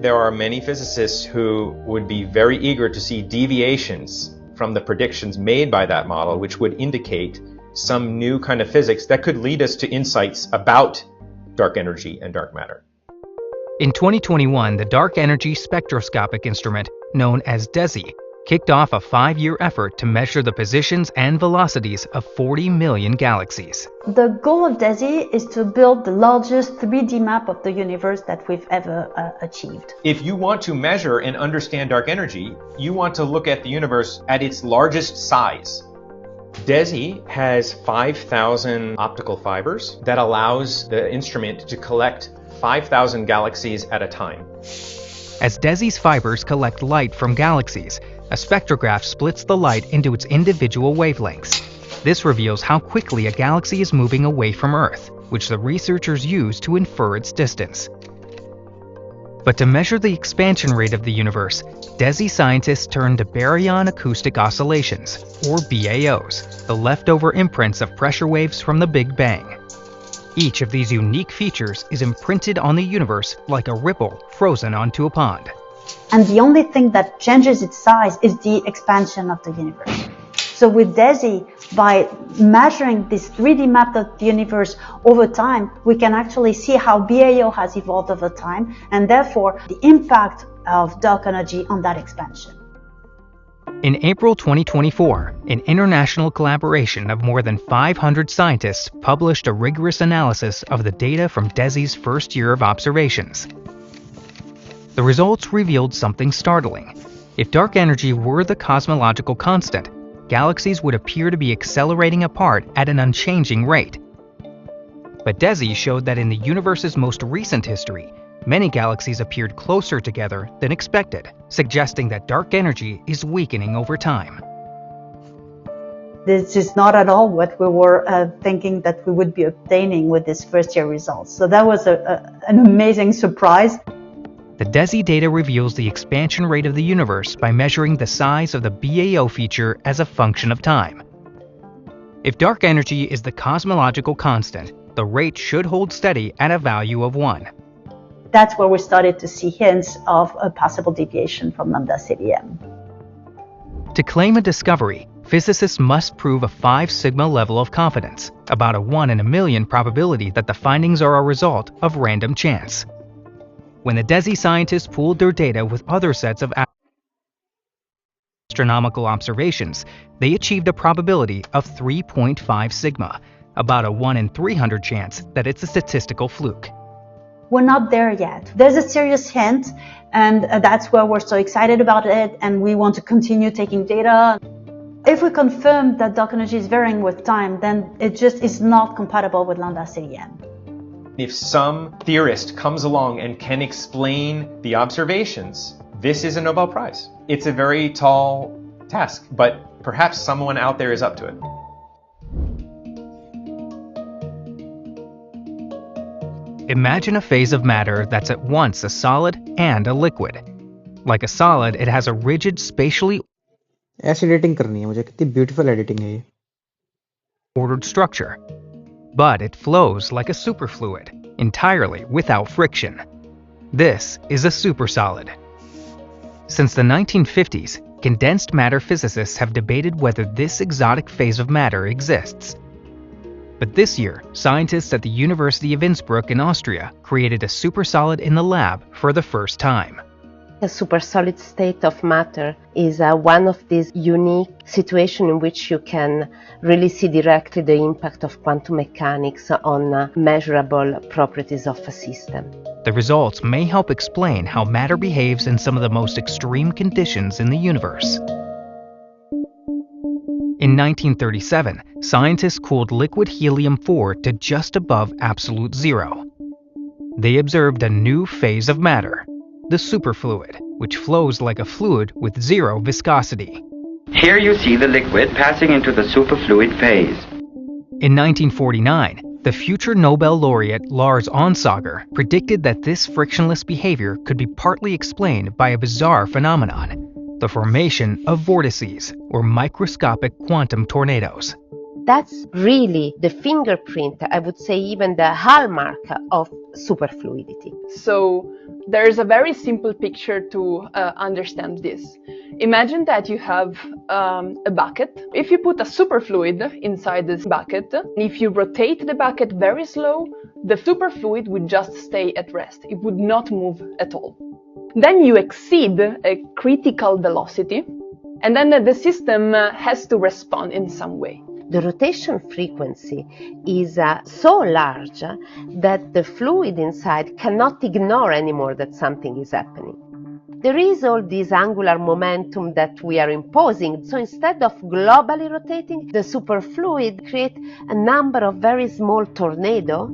There are many physicists who would be very eager to see deviations from the predictions made by that model, which would indicate some new kind of physics that could lead us to insights about dark energy and dark matter. In 2021, the Dark Energy Spectroscopic Instrument, known as DESI, kicked off a 5-year effort to measure the positions and velocities of 40 million galaxies. The goal of DESI is to build the largest 3D map of the universe that we've ever achieved. If you want to measure and understand dark energy, you want to look at the universe at its largest size. DESI has 5,000 optical fibers that allows the instrument to collect 5,000 galaxies at a time. As DESI's fibers collect light from galaxies, a spectrograph splits the light into its individual wavelengths. This reveals how quickly a galaxy is moving away from Earth, which the researchers use to infer its distance. But to measure the expansion rate of the universe, DESI scientists turned to baryon acoustic oscillations, or BAOs, the leftover imprints of pressure waves from the Big Bang. Each of these unique features is imprinted on the universe like a ripple frozen onto a pond. And the only thing that changes its size is the expansion of the universe. So with DESI, by measuring this 3D map of the universe over time, we can actually see how BAO has evolved over time, and therefore the impact of dark energy on that expansion. In April 2024, an international collaboration of more than 500 scientists published a rigorous analysis of the data from DESI's first year of observations. The results revealed something startling. If dark energy were the cosmological constant, galaxies would appear to be accelerating apart at an unchanging rate. But DESI showed that in the universe's most recent history, many galaxies appeared closer together than expected, suggesting that dark energy is weakening over time. This is not at all what we were thinking that we would be obtaining with this first year results. So that was an amazing surprise. The DESI data reveals the expansion rate of the universe by measuring the size of the BAO feature as a function of time. If dark energy is the cosmological constant, the rate should hold steady at a value of 1. That's where we started to see hints of a possible deviation from lambda CDM. To claim a discovery, physicists must prove a 5 sigma level of confidence, about a 1 in a million probability that the findings are a result of random chance. When the DESI scientists pooled their data with other sets of astronomical observations, they achieved a probability of 3.5 sigma, about a 1 in 300 chance that it's a statistical fluke. We're not there yet. There's a serious hint, and that's where we're so excited about it, and we want to continue taking data. If we confirm that dark energy is varying with time, then it just is not compatible with lambda CDM. If some theorist comes along and can explain the observations, this is a Nobel Prize. It's a very tall task, but perhaps someone out there is up to it. Imagine a phase of matter that's at once a solid and a liquid. Like a solid, it has a rigid, spatially ऐसी editing करनी है मुझे, कितनी beautiful editing है ये. ordered structure. But it flows like a superfluid, entirely without friction. This is a supersolid. Since the 1950s, condensed matter physicists have debated whether this exotic phase of matter exists. But this year, scientists at the University of Innsbruck in Austria created a supersolid in the lab for the first time. A supersolid state of matter is one of these unique situations in which you can really see directly the impact of quantum mechanics on measurable properties of a system. The results may help explain how matter behaves in some of the most extreme conditions in the universe. In 1937, scientists cooled liquid helium-4 to just above absolute zero. They observed a new phase of matter, the superfluid, which flows like a fluid with zero viscosity. Here you see the liquid passing into the superfluid phase. In 1949, the future Nobel laureate Lars Onsager predicted that this frictionless behavior could be partly explained by a bizarre phenomenon, the formation of vortices, or microscopic quantum tornadoes. That's really the fingerprint, I would say even the hallmark of superfluidity. So there's a very simple picture to understand this. Imagine that you have a bucket. If you put a superfluid inside this bucket, if you rotate the bucket very slow, the superfluid would just stay at rest. It would not move at all. Then you exceed a critical velocity, and then the system has to respond in some way. The rotation frequency is so large that the fluid inside cannot ignore anymore that something is happening. there is all this angular momentum that we are imposing. So instead of globally rotating, the superfluid create a number of very small tornadoes.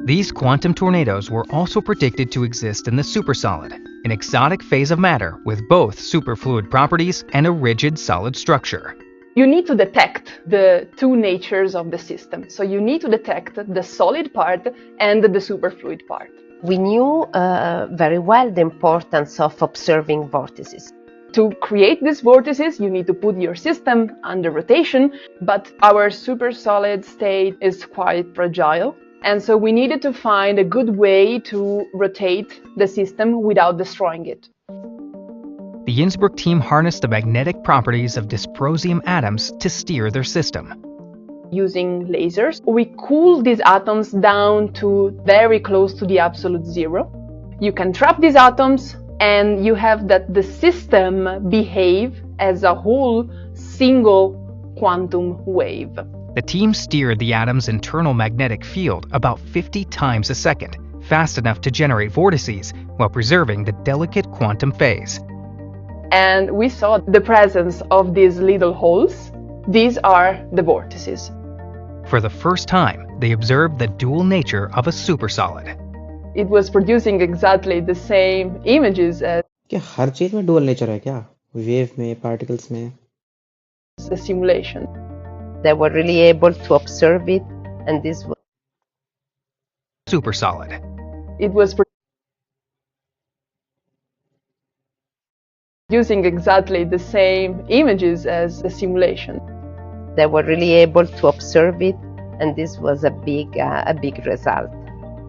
These quantum tornadoes were also predicted to exist in the supersolid, an exotic phase of matter with both superfluid properties and a rigid solid structure. You need to detect the two natures of the system. So you need to detect the solid part and the superfluid part. We knew very well the importance of observing vortices. To create these vortices, you need to put your system under rotation, but our supersolid state is quite fragile. And so we needed to find a good way to rotate the system without destroying it. The Innsbruck team harnessed the magnetic properties of dysprosium atoms to steer their system. Using lasers, we cool these atoms down to very close to the absolute zero. You can trap these atoms and you have that the system behave as a whole single quantum wave. The team steered the atom's internal magnetic field about 50 times a second, fast enough to generate vortices while preserving the delicate quantum phase. And we saw the presence of these little holes. These are the vortices. For the first time, they observed the dual nature of a supersolid. It was producing exactly the same images as क्या हर चीज में dual nature है क्या? Wave में, particles में? the simulation. They were really able to observe it, and this was supersolid. It was using exactly the same images as the simulation. They were really able to observe it, and this was a big result.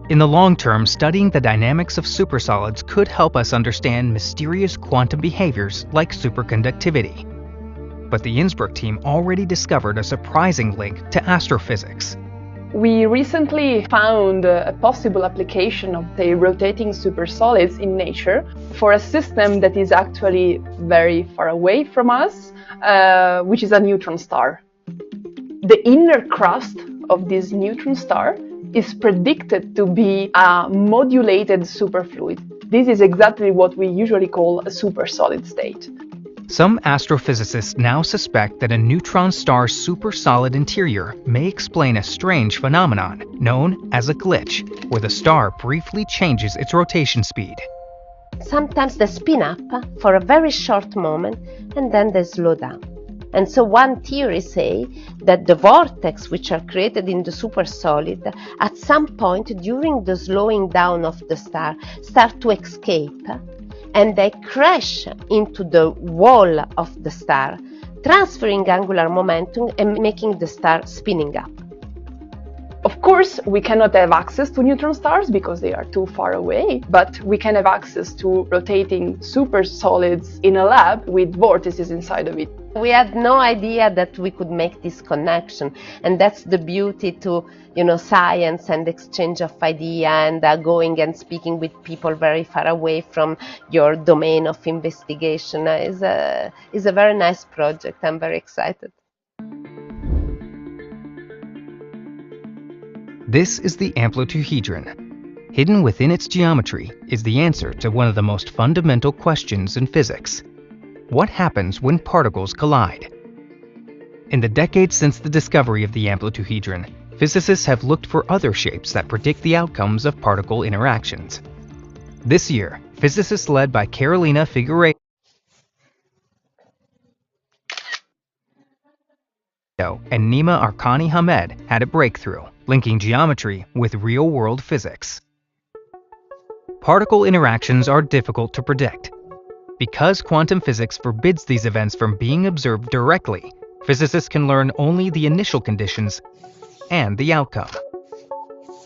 In the long term, studying the dynamics of supersolids could help us understand mysterious quantum behaviors like superconductivity. But the Innsbruck team already discovered a surprising link to astrophysics. We recently found a possible application of the rotating supersolids in nature for a system that is actually very far away from us, which is a neutron star. The inner crust of this neutron star is predicted to be a modulated superfluid. This is exactly what we usually call a supersolid state. Some astrophysicists now suspect that a neutron star's supersolid interior may explain a strange phenomenon known as a glitch, where the star briefly changes its rotation speed. Sometimes they spin up for a very short moment and then they slow down. And so one theory says that the vortex which are created in the supersolid at some point during the slowing down of the star start to escape, and they crash into the wall of the star, transferring angular momentum and making the star spinning up. Of course, we cannot have access to neutron stars because they are too far away, but we can have access to rotating supersolids in a lab with vortices inside of it. We had no idea that we could make this connection, and that's the beauty to science and exchange of idea and going and speaking with people very far away from your domain of investigation is a very nice project. I'm very excited. This is the amplituhedron. Hidden within its geometry is the answer to one of the most fundamental questions in physics. What happens when particles collide? In the decades since the discovery of the amplituhedron, physicists have looked for other shapes that predict the outcomes of particle interactions. This year, physicists led by Carolina Figueiredo and Nima Arkani Hamed had a breakthrough, linking geometry with real-world physics. Particle interactions are difficult to predict. Because quantum physics forbids these events from being observed directly, physicists can learn only the initial conditions and the outcome.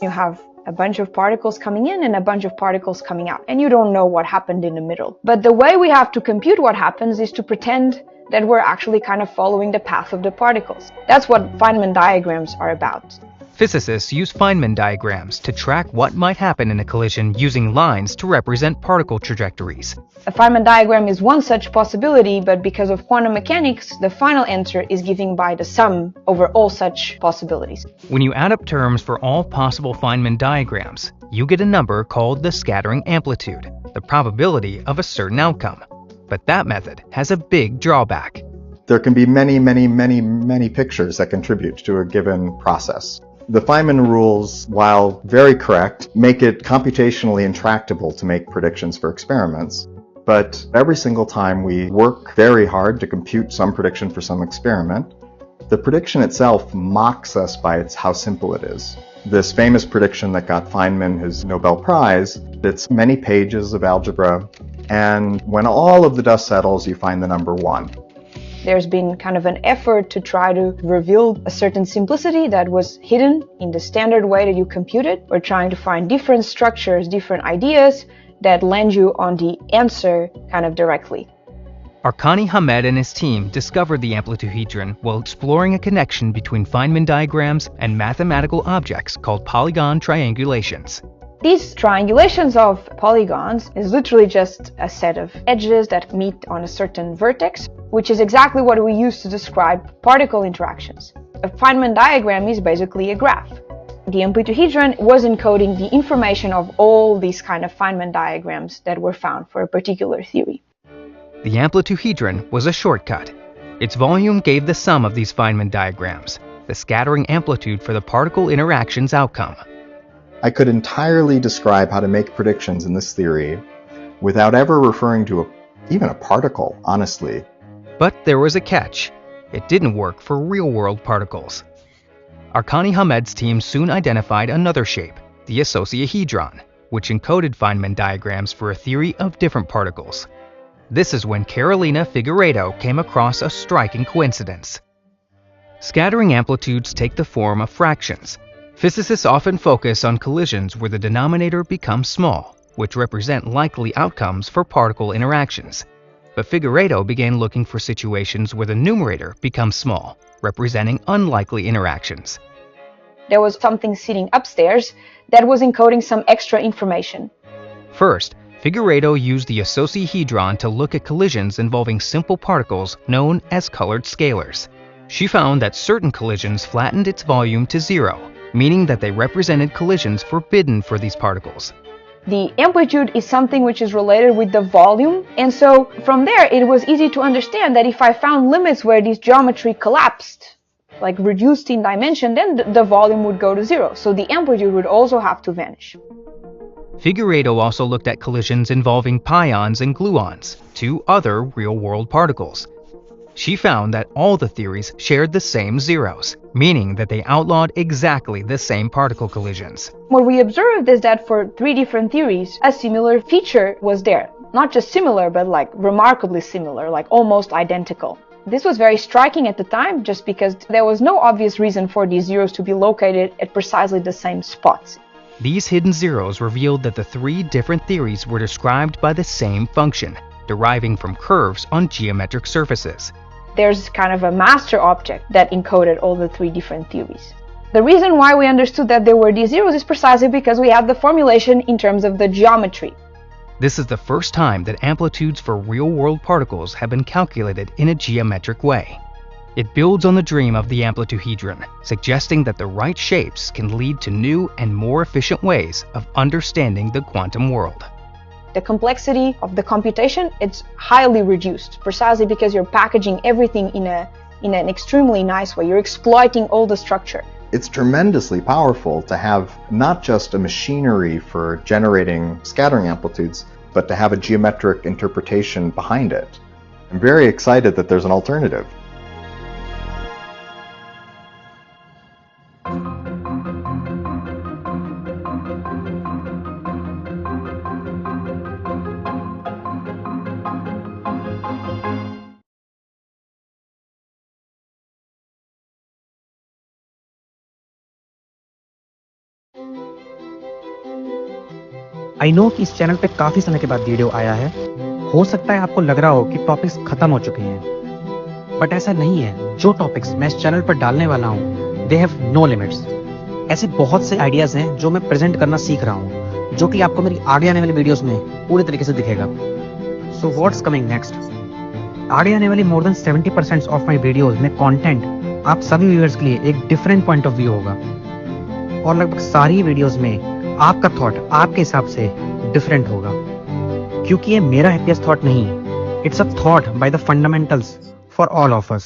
You have a bunch of particles coming in and a bunch of particles coming out, and you don't know what happened in the middle. But the way we have to compute what happens is to pretend that we're actually kind of following the path of the particles. That's what Feynman diagrams are about. Physicists use Feynman diagrams to track what might happen in a collision using lines to represent particle trajectories. A Feynman diagram is one such possibility, but because of quantum mechanics, the final answer is given by the sum over all such possibilities. When you add up terms for all possible Feynman diagrams, you get a number called the scattering amplitude, the probability of a certain outcome. But that method has a big drawback. There can be many pictures that contribute to a given process. The Feynman rules, while very correct, make it computationally intractable to make predictions for experiments. But every single time we work very hard to compute some prediction for some experiment, the prediction itself mocks us by how simple it is. This famous prediction that got Feynman his Nobel Prize, it's many pages of algebra, and when all of the dust settles, you find the number 1. There's been kind of an effort to try to reveal a certain simplicity that was hidden in the standard way that you compute it. We're trying to find different structures, different ideas that land you on the answer kind of directly. Arkani Hamed and his team discovered the amplituhedron while exploring a connection between Feynman diagrams and mathematical objects called polygon triangulations. These triangulations of polygons is literally just a set of edges that meet on a certain vertex, which is exactly what we use to describe particle interactions. A Feynman diagram is basically a graph. The amplituhedron was encoding the information of all these kind of Feynman diagrams that were found for a particular theory. The amplituhedron was a shortcut. Its volume gave the sum of these Feynman diagrams, the scattering amplitude for the particle interactions outcome. I could entirely describe how to make predictions in this theory without ever referring to even a particle, honestly. But there was a catch. It didn't work for real-world particles. Arkani Hamed's team soon identified another shape, the isosahedron, which encoded Feynman diagrams for a theory of different particles. This is when Carolina Figueiredo came across a striking coincidence. Scattering amplitudes take the form of fractions. Physicists often focus on collisions where the denominator becomes small, which represent likely outcomes for particle interactions. But Figueiredo began looking for situations where the numerator becomes small, representing unlikely interactions. There was something sitting upstairs that was encoding some extra information. First, Figueiredo used the isosahedron to look at collisions involving simple particles known as colored scalars. She found that certain collisions flattened its volume to 0, meaning that they represented collisions forbidden for these particles. The amplitude is something which is related with the volume, and so from there it was easy to understand that if I found limits where this geometry collapsed, like reduced in dimension, then the volume would go to 0, so the amplitude would also have to vanish. Figueiredo also looked at collisions involving pions and gluons, 2 other real-world particles. She found that all the theories shared the same zeros, meaning that they outlawed exactly the same particle collisions. What we observed is that for 3 different theories, a similar feature was there. Not just similar, but like remarkably similar, like almost identical. This was very striking at the time, just because there was no obvious reason for these zeros to be located at precisely the same spots. These hidden zeros revealed that the 3 different theories were described by the same function, deriving from curves on geometric surfaces. There's kind of a master object that encoded all the 3 different theories. The reason why we understood that there were these zeros is precisely because we had the formulation in terms of the geometry. This is the first time that amplitudes for real-world particles have been calculated in a geometric way. It builds on the dream of the amplituhedron, suggesting that the right shapes can lead to new and more efficient ways of understanding the quantum world. The complexity of the computation is highly reduced, precisely because you're packaging everything in an extremely nice way. You're exploiting all the structure. It's tremendously powerful to have not just a machinery for generating scattering amplitudes, but to have a geometric interpretation behind it. I'm very excited that there's an alternative. I know कि इस channel पे काफी समय के बाद video आया है। हो सकता है आपको लग रहा हो कि टॉपिक्स खत्म हो चुके हैं, बट ऐसा नहीं है। जो टॉपिक्स मैं इस चैनल पर डालने वाला हूँ, दे हैव नो लिमिट्स। ऐसे बहुत से आइडियाज हैं जो मैं प्रेजेंट करना सीख रहा हूँ, जो कि आपको मेरी आगे आने वाली वीडियोस में पूरे तरीके से दिखेगा। So what's coming next? आगे आने वाली more than 70% of my videos में कॉन्टेंट आप सभी व्यूअर्स के लिए एक डिफरेंट पॉइंट ऑफ व्यू होगा, और लगभग सारी वीडियोज में आपका थॉट आपके हिसाब से डिफरेंट होगा। क्योंकि ये मेरा हैप्पीएस्ट थॉट नहीं, it's a thought by the fundamentals for all of us.